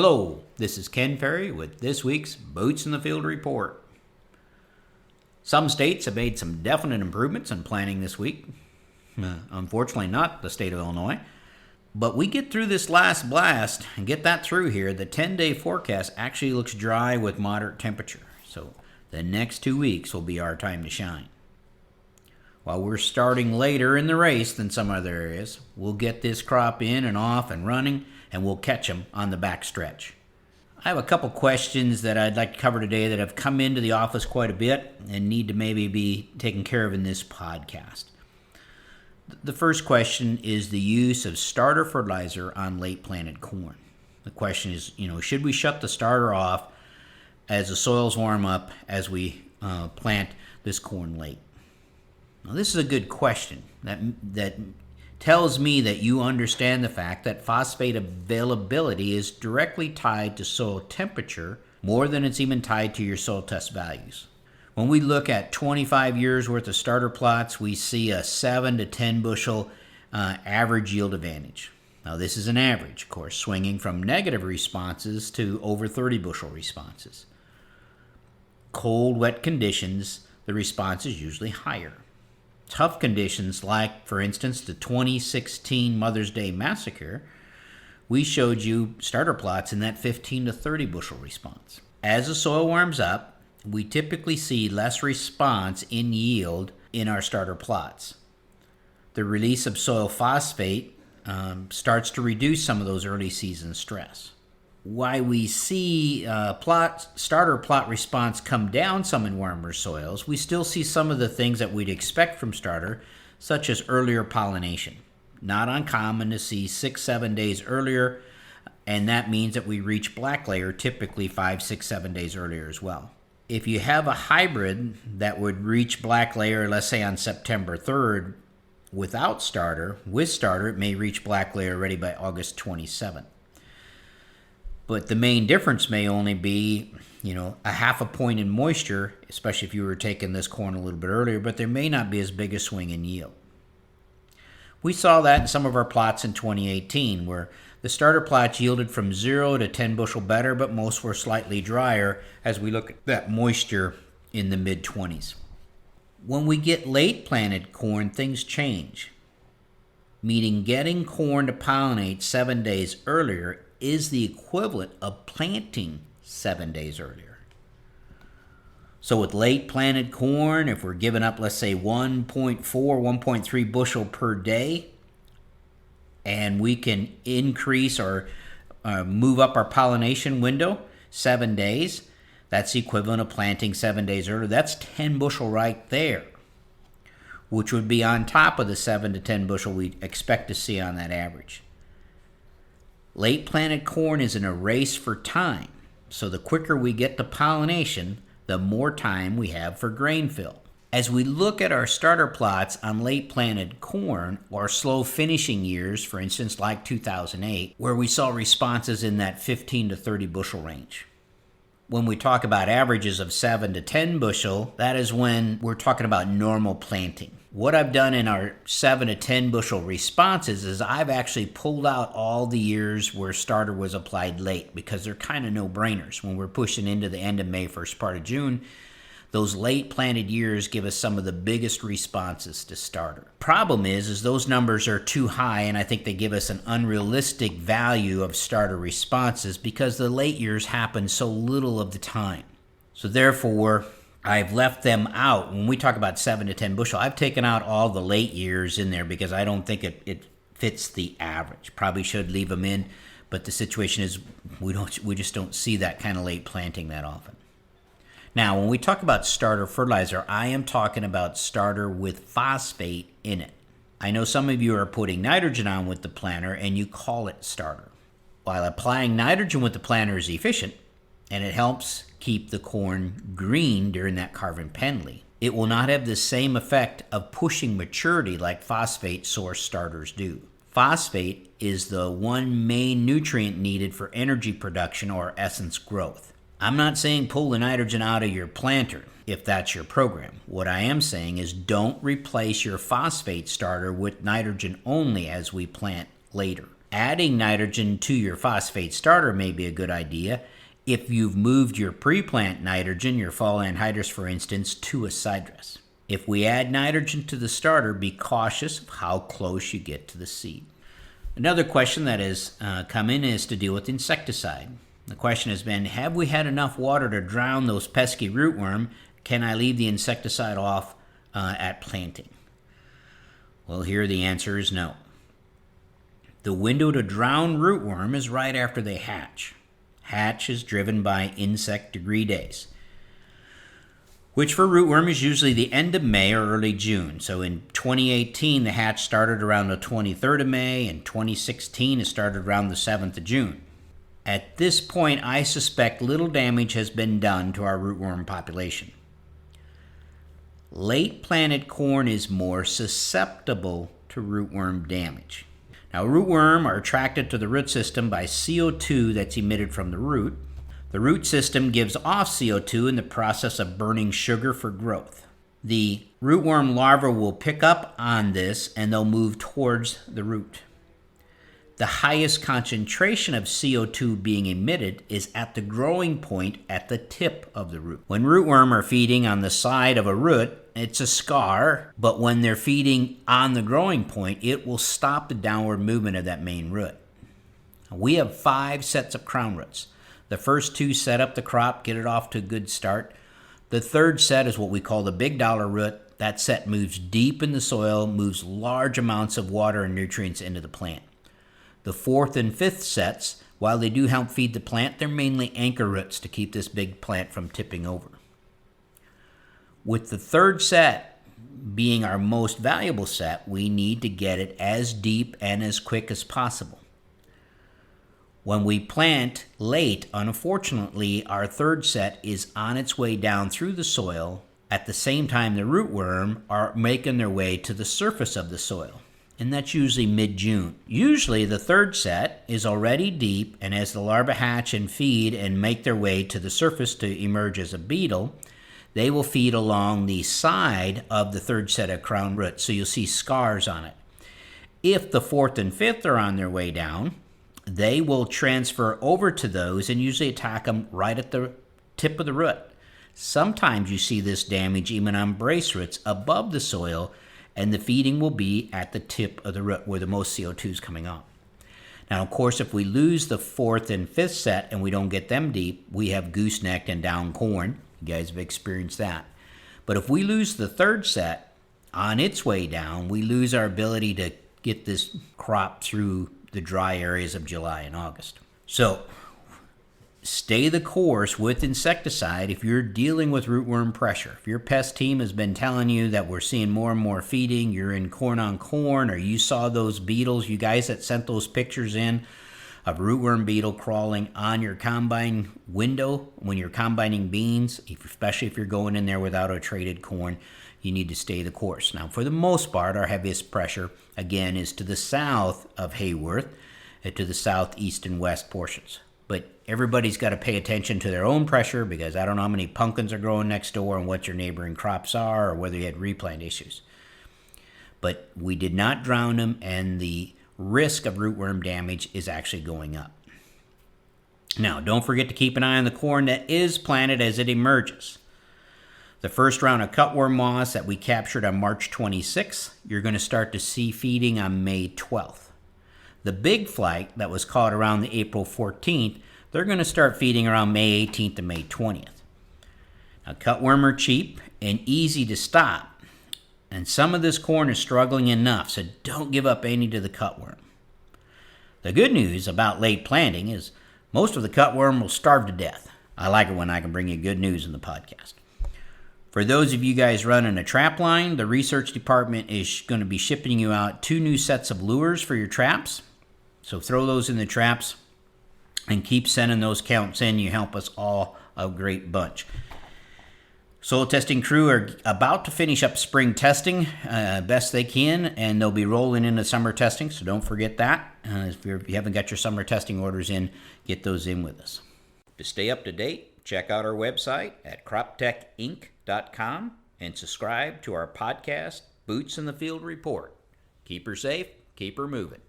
Hello, this is Ken Ferry with this week's Boots in the Field report. Some states have made some definite improvements in planting this week. Unfortunately, not the state of Illinois. But we get through this last blast and get that through here. The 10-day forecast actually looks dry with moderate temperature. So the next 2 weeks will be our time to shine. While we're starting later in the race than some other areas, we'll get this crop in and off and running, and we'll catch them on the back stretch. I have a couple questions that I'd like to cover today that have come into the office quite a bit and need to maybe be taken care of in this podcast. The first question is the use of starter fertilizer on late planted corn. The question is, should we shut the starter off as the soils warm up as we plant this corn late? Now, this is a good question that tells me that you understand the fact that phosphate availability is directly tied to soil temperature more than it's even tied to your soil test values. When we look at 25 years worth of starter plots, we see a 7 to 10 bushel average yield advantage. Now, this is an average, of course, swinging from negative responses to over 30 bushel responses. Cold, wet conditions, the response is usually higher. Tough conditions like, for instance, the 2016 Mother's Day massacre, we showed you starter plots in that 15 to 30 bushel response. As the soil warms up, we typically see less response in yield in our starter plots. The release of soil phosphate starts to reduce some of those early season stress. Why we see starter plot response come down some in warmer soils, we still see some of the things that we'd expect from starter, such as earlier pollination. Not uncommon to see 6-7 days earlier, and that means that we reach black layer typically 5-6-7 days earlier as well. If you have a hybrid that would reach black layer, let's say on September 3rd, without starter, with starter, it may reach black layer already by August 27th. But the main difference may only be, a half a point in moisture, especially if you were taking this corn a little bit earlier, but there may not be as big a swing in yield. We saw that in some of our plots in 2018, where the starter plots yielded from 0 to 10 bushel better, but most were slightly drier as we look at that moisture in the mid-20s. When we get late planted corn, things change, meaning getting corn to pollinate 7 days earlier is the equivalent of planting 7 days earlier. So with late planted corn, if we're giving up, let's say 1.4, 1.3 bushel per day, and we can increase or move up our pollination window 7 days, that's the equivalent of planting 7 days earlier. That's 10 bushel right there, which would be on top of the 7 to 10 bushel we expect to see on that average. Late planted corn is in a race for time, so the quicker we get to pollination, the more time we have for grain fill. As we look at our starter plots on late planted corn or slow finishing years, for instance like 2008, where we saw responses in that 15 to 30 bushel range. When we talk about averages of 7 to 10 bushel, that is when we're talking about normal planting. What I've done in our 7 to 10 bushel responses is I've actually pulled out all the years where starter was applied late because they're kind of no-brainers. When we're pushing into the end of May, first part of June, those late planted years give us some of the biggest responses to starter. Problem is those numbers are too high, and I think they give us an unrealistic value of starter responses because the late years happen so little of the time. So therefore, I've left them out. When we talk about 7 to 10 bushel, I've taken out all the late years in there because I don't think it fits the average. Probably should leave them in, but the situation is we just don't see that kind of late planting that often. Now, when we talk about starter fertilizer, I am talking about starter with phosphate in it. I know some of you are putting nitrogen on with the planter and you call it starter. While applying nitrogen with the planter is efficient and it helps keep the corn green during that carving penalty, it will not have the same effect of pushing maturity like phosphate source starters do. Phosphate is the one main nutrient needed for energy production or essence growth. I'm not saying pull the nitrogen out of your planter if that's your program. What I am saying is don't replace your phosphate starter with nitrogen only as we plant later. Adding nitrogen to your phosphate starter may be a good idea if you've moved your pre-plant nitrogen, your fall anhydrous for instance, to a side dress. If we add nitrogen to the starter, be cautious of how close you get to the seed. Another question that has come in is to deal with insecticide. The question has been, have we had enough water to drown those pesky rootworm? Can I leave the insecticide off at planting? Well, here the answer is no. The window to drown rootworm is right after they hatch. Hatch is driven by insect degree days, which for rootworm is usually the end of May or early June. So in 2018, the hatch started around the 23rd of May, and 2016 it started around the 7th of June. At this point, I suspect little damage has been done to our rootworm population. Late planted corn is more susceptible to rootworm damage. Now, rootworm are attracted to the root system by CO2 that's emitted from the root. The root system gives off CO2 in the process of burning sugar for growth. The rootworm larva will pick up on this and they'll move towards the root. The highest concentration of CO2 being emitted is at the growing point at the tip of the root. When rootworm are feeding on the side of a root, it's a scar, but when they're feeding on the growing point, it will stop the downward movement of that main root. We have 5 sets of crown roots. The first 2 set up the crop, get it off to a good start. The third set is what we call the big dollar root. That set moves deep in the soil, moves large amounts of water and nutrients into the plant. The 4th and 5th sets, while they do help feed the plant, they're mainly anchor roots to keep this big plant from tipping over. With the 3rd set being our most valuable set, we need to get it as deep and as quick as possible. When we plant late, unfortunately, our 3rd set is on its way down through the soil at the same time the rootworm are making their way to the surface of the soil. And that's usually mid-June. Usually the 3rd set is already deep, and as the larvae hatch and feed and make their way to the surface to emerge as a beetle, they will feed along the side of the 3rd set of crown roots, so you'll see scars on it. If the 4th and 5th are on their way down, they will transfer over to those and usually attack them right at the tip of the root. Sometimes you see this damage even on brace roots above the soil, and the feeding will be at the tip of the root where the most CO2 is coming off. Now, of course, if we lose the 4th and 5th set and we don't get them deep, we have goosenecked and down corn. You guys have experienced that. But if we lose the 3rd set on its way down, we lose our ability to get this crop through the dry areas of July and August. So, stay the course with insecticide if you're dealing with rootworm pressure. If your pest team has been telling you that we're seeing more and more feeding, you're in corn on corn, or you saw those beetles, you guys that sent those pictures in of rootworm beetle crawling on your combine window when you're combining beans, especially if you're going in there without a treated corn, you need to stay the course. Now, for the most part, our heaviest pressure, again, is to the south of Hayworth, to the southeast and west portions. But everybody's got to pay attention to their own pressure, because I don't know how many pumpkins are growing next door and what your neighboring crops are, or whether you had replant issues. But we did not drown them, and the risk of rootworm damage is actually going up. Now, don't forget to keep an eye on the corn that is planted as it emerges. The first round of cutworm moths that we captured on March 26th, you're going to start to see feeding on May 12th. The big flight that was caught around the April 14th, they're going to start feeding around May 18th to May 20th. Now, cutworm are cheap and easy to stop, and some of this corn is struggling enough, so don't give up any to the cutworm. The good news about late planting is most of the cutworm will starve to death. I like it when I can bring you good news in the podcast. For those of you guys running a trap line, the research department is going to be shipping you out 2 new sets of lures for your traps. So throw those in the traps and keep sending those counts in. You help us all a great bunch. Soil testing crew are about to finish up spring testing best they can, and they'll be rolling into summer testing, so don't forget that. If you haven't got your summer testing orders in, get those in with us. To stay up to date, check out our website at croptechinc.com and subscribe to our podcast, Boots in the Field Report. Keep her safe, keep her moving.